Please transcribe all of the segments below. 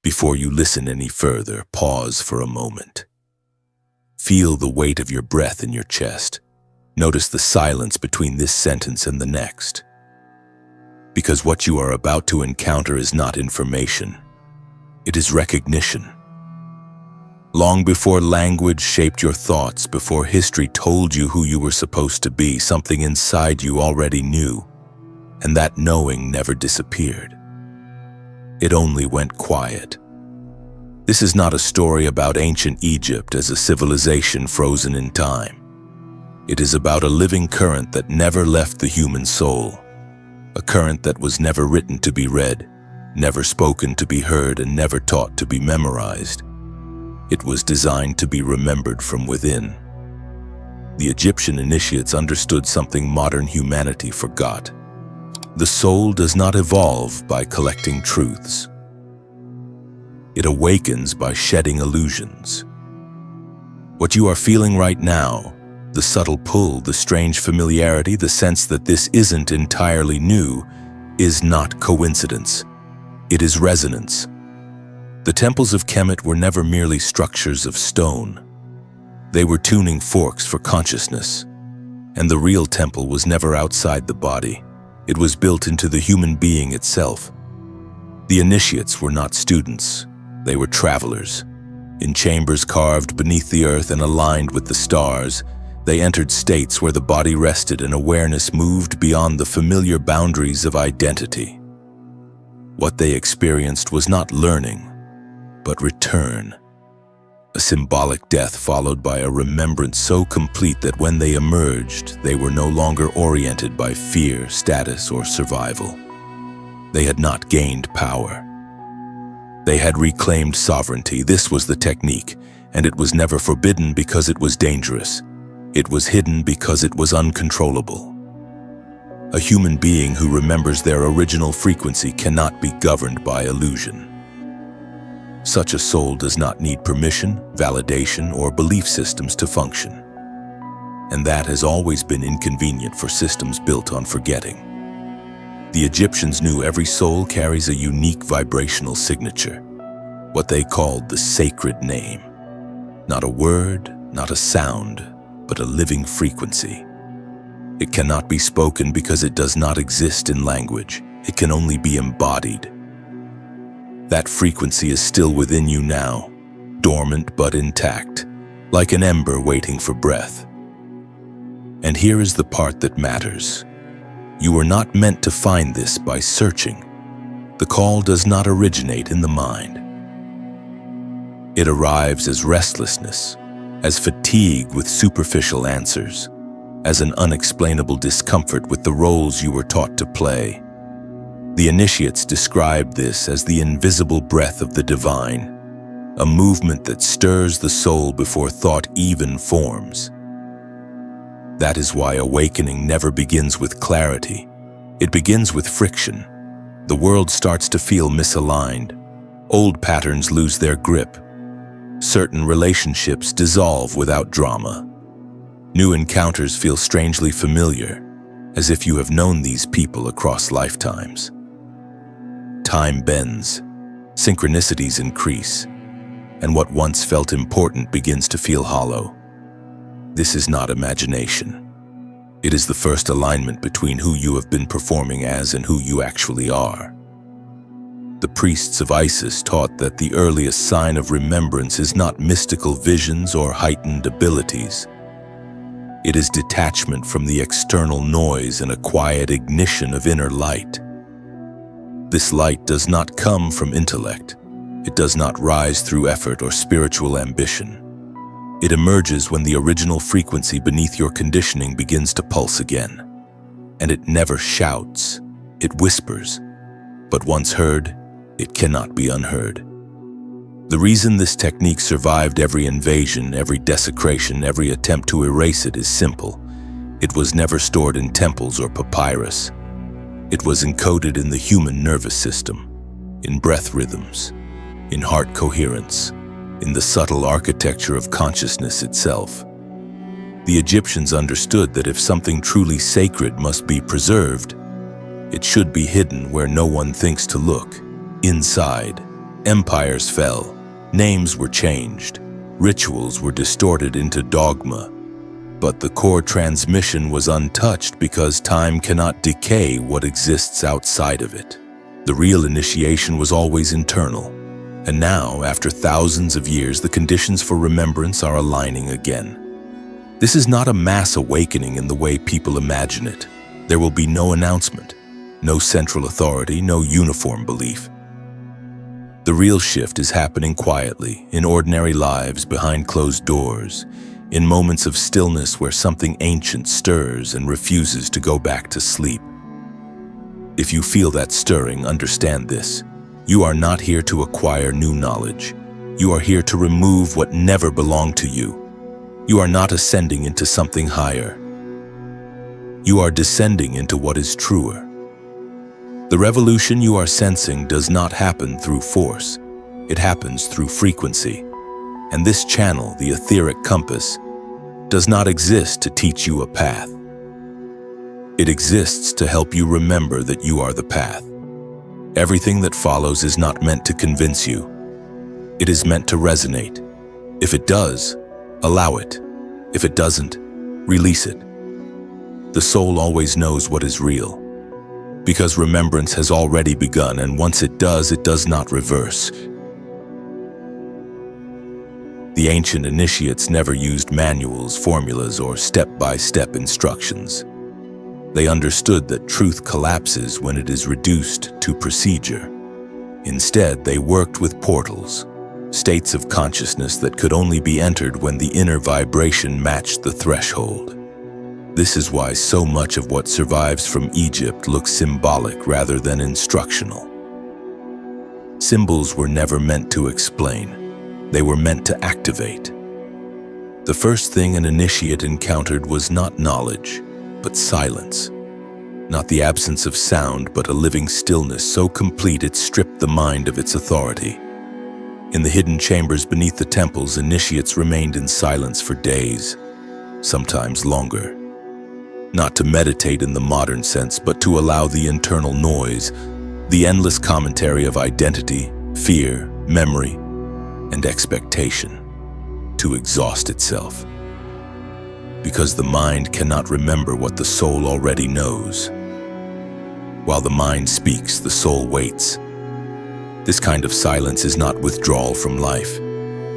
Before you listen any further, pause for a moment. Feel the weight of your breath in your chest. Notice the silence between this sentence and the next. Because what you are about to encounter is not information. It is recognition. Long before language shaped your thoughts, before history told you who you were supposed to be, something inside you already knew, and that knowing never disappeared. It only went quiet. This is not a story about ancient Egypt as a civilization frozen in time. It is about a living current that never left the human soul, a current that was never written to be read, never spoken to be heard, and never taught to be memorized. It was designed to be remembered from within. The Egyptian initiates understood something modern humanity forgot. The soul does not evolve by collecting truths. It awakens by shedding illusions. What you are feeling right now, the subtle pull, the strange familiarity, the sense that this isn't entirely new, is not coincidence. It is resonance. The temples of Kemet were never merely structures of stone. They were tuning forks for consciousness. And the real temple was never outside the body. It was built into the human being itself. The initiates were not students. They were travelers. In chambers carved beneath the earth and aligned with the stars, they entered states where the body rested and awareness moved beyond the familiar boundaries of identity. What they experienced was not learning, but return. A symbolic death followed by a remembrance so complete that when they emerged, they were no longer oriented by fear, status, or survival. They had not gained power. They had reclaimed sovereignty. This was the technique, and it was never forbidden because it was dangerous. It was hidden because it was uncontrollable. A human being who remembers their original frequency cannot be governed by illusion. Such a soul does not need permission, validation, or belief systems to function. And that has always been inconvenient for systems built on forgetting. The Egyptians knew every soul carries a unique vibrational signature, what they called the sacred name. Not a word, not a sound, but a living frequency. It cannot be spoken because it does not exist in language. It can only be embodied. That frequency is still within you now, dormant but intact, like an ember waiting for breath. And here is the part that matters. You were not meant to find this by searching. The call does not originate in the mind. It arrives as restlessness, as fatigue with superficial answers, as an unexplainable discomfort with the roles you were taught to play. The initiates described this as the invisible breath of the divine, a movement that stirs the soul before thought even forms. That is why awakening never begins with clarity. It begins with friction. The world starts to feel misaligned. Old patterns lose their grip. Certain relationships dissolve without drama. New encounters feel strangely familiar, as if you have known these people across lifetimes. Time bends, synchronicities increase, and what once felt important begins to feel hollow. This is not imagination. It is the first alignment between who you have been performing as and who you actually are. The priests of Isis taught that the earliest sign of remembrance is not mystical visions or heightened abilities. It is detachment from the external noise and a quiet ignition of inner light. This light does not come from intellect. It does not rise through effort or spiritual ambition. It emerges when the original frequency beneath your conditioning begins to pulse again. And it never shouts, it whispers. But once heard, it cannot be unheard. The reason this technique survived every invasion, every desecration, every attempt to erase it is simple. It was never stored in temples or papyrus. It was encoded in the human nervous system, in breath rhythms, in heart coherence, in the subtle architecture of consciousness itself. The Egyptians understood that if something truly sacred must be preserved, it should be hidden where no one thinks to look, inside, Empires fell, names were changed, rituals were distorted into dogma. But the core transmission was untouched because time cannot decay what exists outside of it. The real initiation was always internal. And now, after thousands of years, the conditions for remembrance are aligning again. This is not a mass awakening in the way people imagine it. There will be no announcement, no central authority, no uniform belief. The real shift is happening quietly, in ordinary lives, behind closed doors, in moments of stillness where something ancient stirs and refuses to go back to sleep. If you feel that stirring, understand this. You are not here to acquire new knowledge. You are here to remove what never belonged to you. You are not ascending into something higher. You are descending into what is truer. The revolution you are sensing does not happen through force. It happens through frequency. And this channel, the etheric compass, does not exist to teach you a path. It exists to help you remember that you are the path. Everything that follows is not meant to convince you. It is meant to resonate. If it does, allow it. If it doesn't, release it. The soul always knows what is real, because remembrance has already begun, and once it does not reverse. The ancient initiates never used manuals, formulas, or step-by-step instructions. They understood that truth collapses when it is reduced to procedure. Instead, they worked with portals, states of consciousness that could only be entered when the inner vibration matched the threshold. This is why so much of what survives from Egypt looks symbolic rather than instructional. Symbols were never meant to explain. They were meant to activate. The first thing an initiate encountered was not knowledge, but silence. Not the absence of sound, but a living stillness so complete it stripped the mind of its authority. In the hidden chambers beneath the temples, initiates remained in silence for days, sometimes longer. Not to meditate in the modern sense, but to allow the internal noise, the endless commentary of identity, fear, memory, and expectation, to exhaust itself. Because the mind cannot remember what the soul already knows. While the mind speaks, the soul waits. This kind of silence is not withdrawal from life.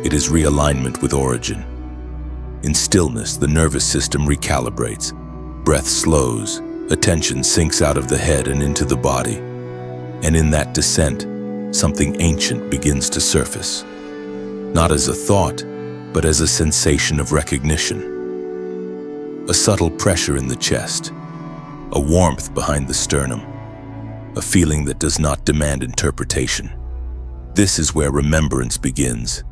It is realignment with origin. In stillness, the nervous system recalibrates. Breath slows, attention sinks out of the head and into the body. And in that descent, something ancient begins to surface. Not as a thought, but as a sensation of recognition. A subtle pressure in the chest, a warmth behind the sternum, a feeling that does not demand interpretation. This is where remembrance begins.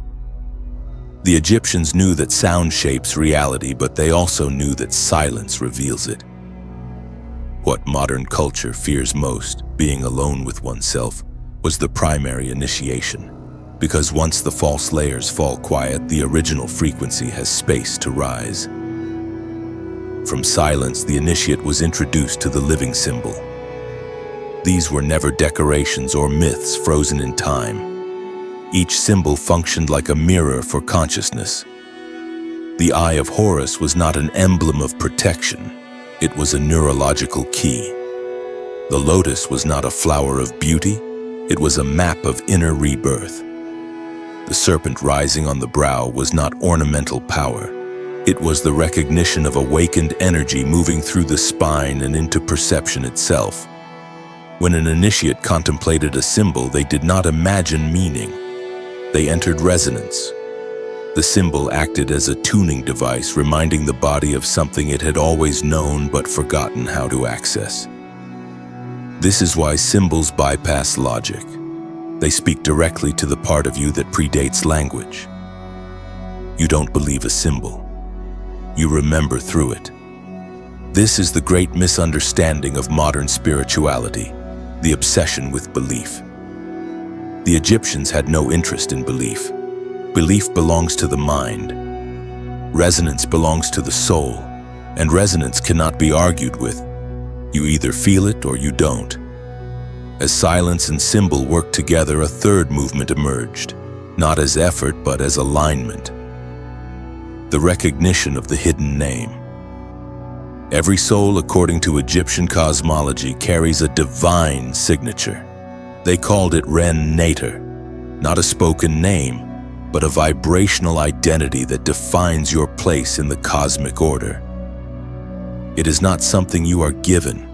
The Egyptians knew that sound shapes reality, but they also knew that silence reveals it. What modern culture fears most, being alone with oneself, was the primary initiation. Because once the false layers fall quiet, the original frequency has space to rise. From silence, the initiate was introduced to the living symbol. These were never decorations or myths frozen in time. Each symbol functioned like a mirror for consciousness. The Eye of Horus was not an emblem of protection. It was a neurological key. The lotus was not a flower of beauty. It was a map of inner rebirth. The serpent rising on the brow was not ornamental power. It was the recognition of awakened energy moving through the spine and into perception itself. When an initiate contemplated a symbol, they did not imagine meaning. They entered resonance. The symbol acted as a tuning device, reminding the body of something it had always known but forgotten how to access. This is why symbols bypass logic. They speak directly to the part of you that predates language. You don't believe a symbol. You remember through it. This is the great misunderstanding of modern spirituality, the obsession with belief. The Egyptians had no interest in belief. Belief belongs to the mind. Resonance belongs to the soul, and resonance cannot be argued with. You either feel it or you don't. As silence and symbol worked together, a third movement emerged, not as effort but as alignment. The recognition of the hidden name. Every soul, according to Egyptian cosmology, carries a divine signature. They called it Ren Nater, not a spoken name, but a vibrational identity that defines your place in the cosmic order. It is not something you are given.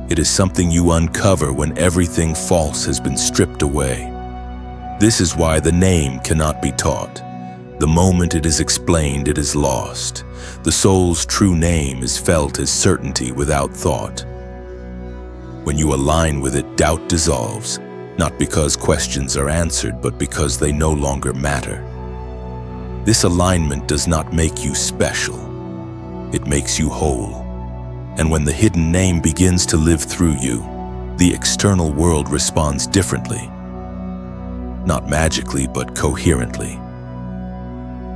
It is something you uncover when everything false has been stripped away. This is why the name cannot be taught. The moment it is explained, it is lost. The soul's true name is felt as certainty without thought. When you align with it, doubt dissolves, not because questions are answered, but because they no longer matter. This alignment does not make you special. It makes you whole. And when the hidden name begins to live through you, the external world responds differently. Not magically, but coherently.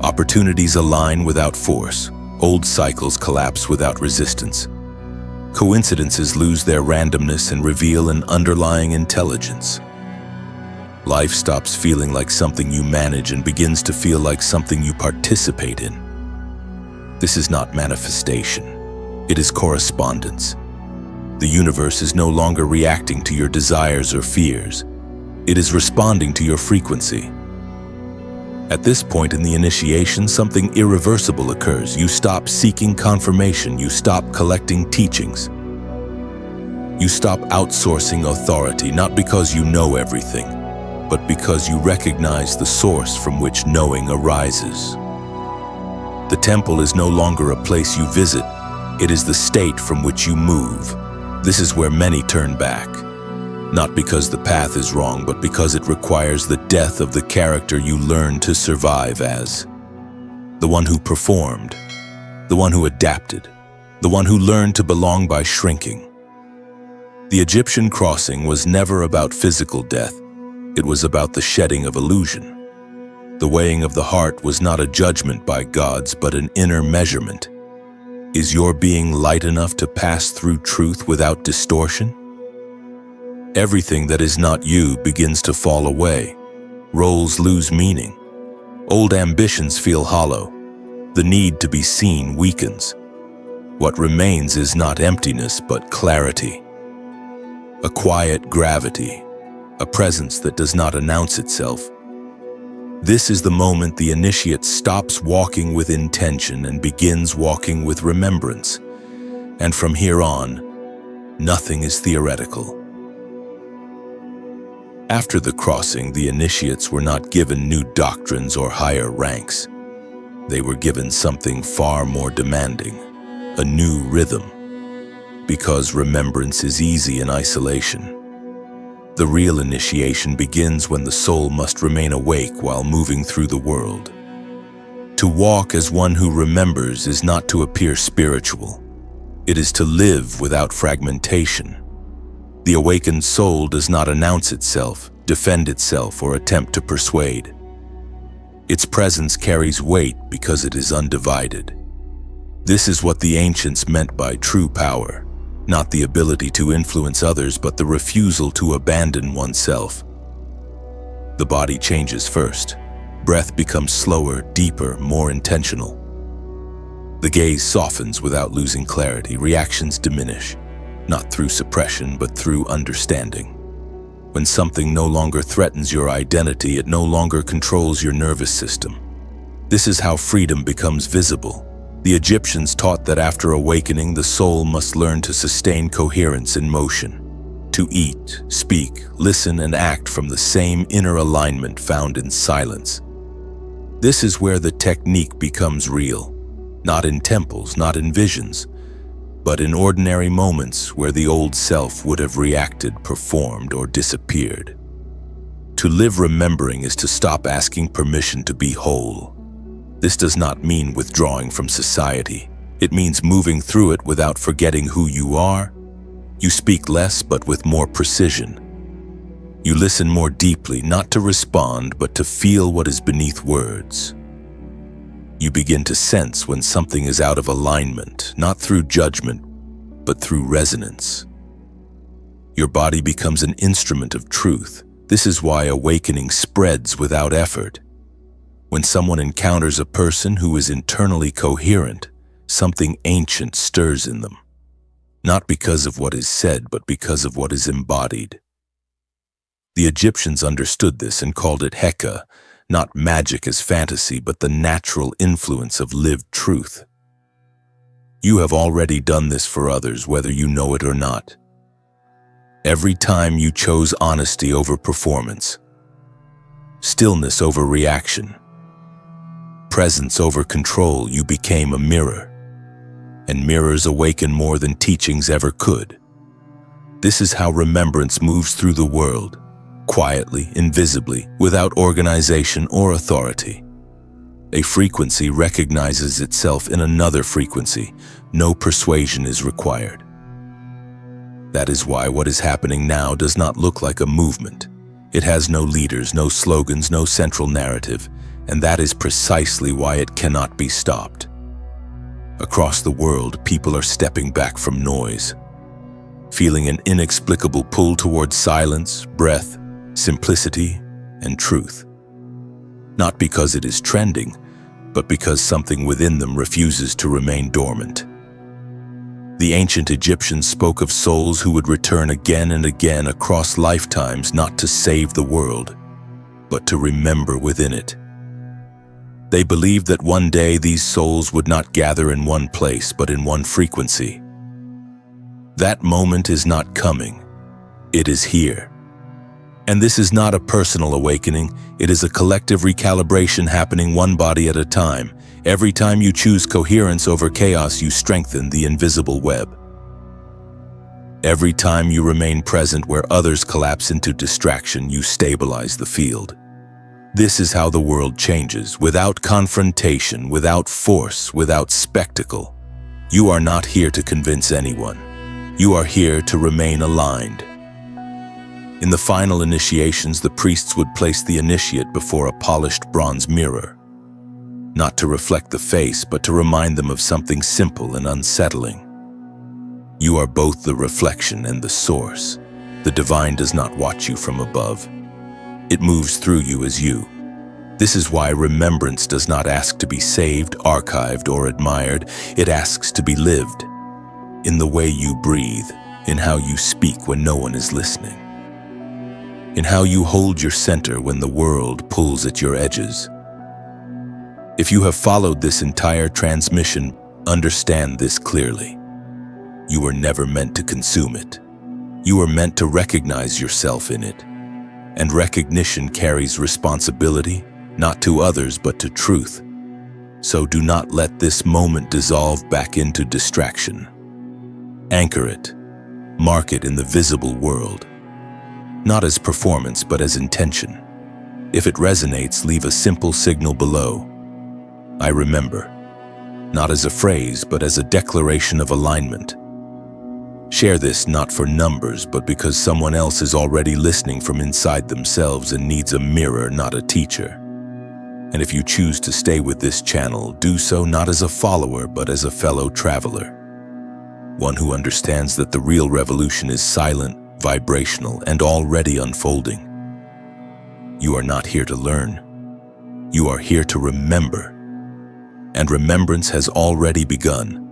Opportunities align without force. Old cycles collapse without resistance. Coincidences lose their randomness and reveal an underlying intelligence. Life stops feeling like something you manage and begins to feel like something you participate in. This is not manifestation. It is correspondence. The universe is no longer reacting to your desires or fears. It is responding to your frequency. At this point in the initiation, something irreversible occurs. You stop seeking confirmation. You stop collecting teachings. You stop outsourcing authority, not because you know everything, but because you recognize the source from which knowing arises. The temple is no longer a place you visit. It is the state from which you move. This is where many turn back. Not because the path is wrong, but because it requires the death of the character you learned to survive as. The one who performed, the one who adapted, the one who learned to belong by shrinking. The Egyptian crossing was never about physical death. It was about the shedding of illusion. The weighing of the heart was not a judgment by gods, but an inner measurement. Is your being light enough to pass through truth without distortion? Everything that is not you begins to fall away. Roles lose meaning. Old ambitions feel hollow. The need to be seen weakens. What remains is not emptiness, but clarity. A quiet gravity, a presence that does not announce itself. This is the moment the initiate stops walking with intention and begins walking with remembrance. And from here on, nothing is theoretical. After the crossing, the initiates were not given new doctrines or higher ranks. They were given something far more demanding, a new rhythm. Because remembrance is easy in isolation. The real initiation begins when the soul must remain awake while moving through the world. To walk as one who remembers is not to appear spiritual. It is to live without fragmentation. The awakened soul does not announce itself, defend itself, or attempt to persuade. Its presence carries weight because it is undivided. This is what the ancients meant by true power. Not the ability to influence others, but the refusal to abandon oneself. The body changes first. Breath becomes slower, deeper, more intentional. The gaze softens without losing clarity. Reactions diminish, not through suppression, but through understanding. When something no longer threatens your identity, it no longer controls your nervous system. This is how freedom becomes visible. The Egyptians taught that after awakening, the soul must learn to sustain coherence in motion, to eat, speak, listen, and act from the same inner alignment found in silence. This is where the technique becomes real, not in temples, not in visions, but in ordinary moments where the old self would have reacted, performed, or disappeared. To live remembering is to stop asking permission to be whole. This does not mean withdrawing from society. It means moving through it without forgetting who you are. You speak less, but with more precision. You listen more deeply, not to respond, but to feel what is beneath words. You begin to sense when something is out of alignment, not through judgment, but through resonance. Your body becomes an instrument of truth. This is why awakening spreads without effort. When someone encounters a person who is internally coherent, something ancient stirs in them. Not because of what is said, but because of what is embodied. The Egyptians understood this and called it Heka, not magic as fantasy, but the natural influence of lived truth. You have already done this for others, whether you know it or not. Every time you chose honesty over performance, stillness over reaction, presence over control, you became a mirror. And mirrors awaken more than teachings ever could. This is how remembrance moves through the world, quietly, invisibly, without organization or authority. A frequency recognizes itself in another frequency. No persuasion is required. That is why what is happening now does not look like a movement. It has no leaders, no slogans, no central narrative, and that is precisely why it cannot be stopped. Across the world, people are stepping back from noise, feeling an inexplicable pull towards silence, breath, simplicity, and truth. Not because it is trending, but because something within them refuses to remain dormant. The ancient Egyptians spoke of souls who would return again and again across lifetimes, not to save the world, but to remember within it. They believed that one day these souls would not gather in one place, but in one frequency. That moment is not coming. It is here. And this is not a personal awakening. It is a collective recalibration happening one body at a time. Every time you choose coherence over chaos, you strengthen the invisible web. Every time you remain present where others collapse into distraction, you stabilize the field. This is how the world changes, without confrontation, without force, without spectacle. You are not here to convince anyone. You are here to remain aligned. In the final initiations, the priests would place the initiate before a polished bronze mirror, not to reflect the face, but to remind them of something simple and unsettling. You are both the reflection and the source. The divine does not watch you from above. It moves through you as you. This is why remembrance does not ask to be saved, archived, or admired. It asks to be lived. In the way you breathe, in how you speak when no one is listening, in how you hold your center when the world pulls at your edges. If you have followed this entire transmission, understand this clearly. You were never meant to consume it. You are meant to recognize yourself in it. And recognition carries responsibility, not to others, but to truth. So do not let this moment dissolve back into distraction. Anchor it. Mark it in the visible world. Not as performance, but as intention. If it resonates, leave a simple signal below. I remember. Not as a phrase, but as a declaration of alignment. Share this not for numbers, but because someone else is already listening from inside themselves and needs a mirror, not a teacher. And if you choose to stay with this channel, do so not as a follower, but as a fellow traveler. One who understands that the real revolution is silent, vibrational, and already unfolding. You are not here to learn. You are here to remember. And remembrance has already begun.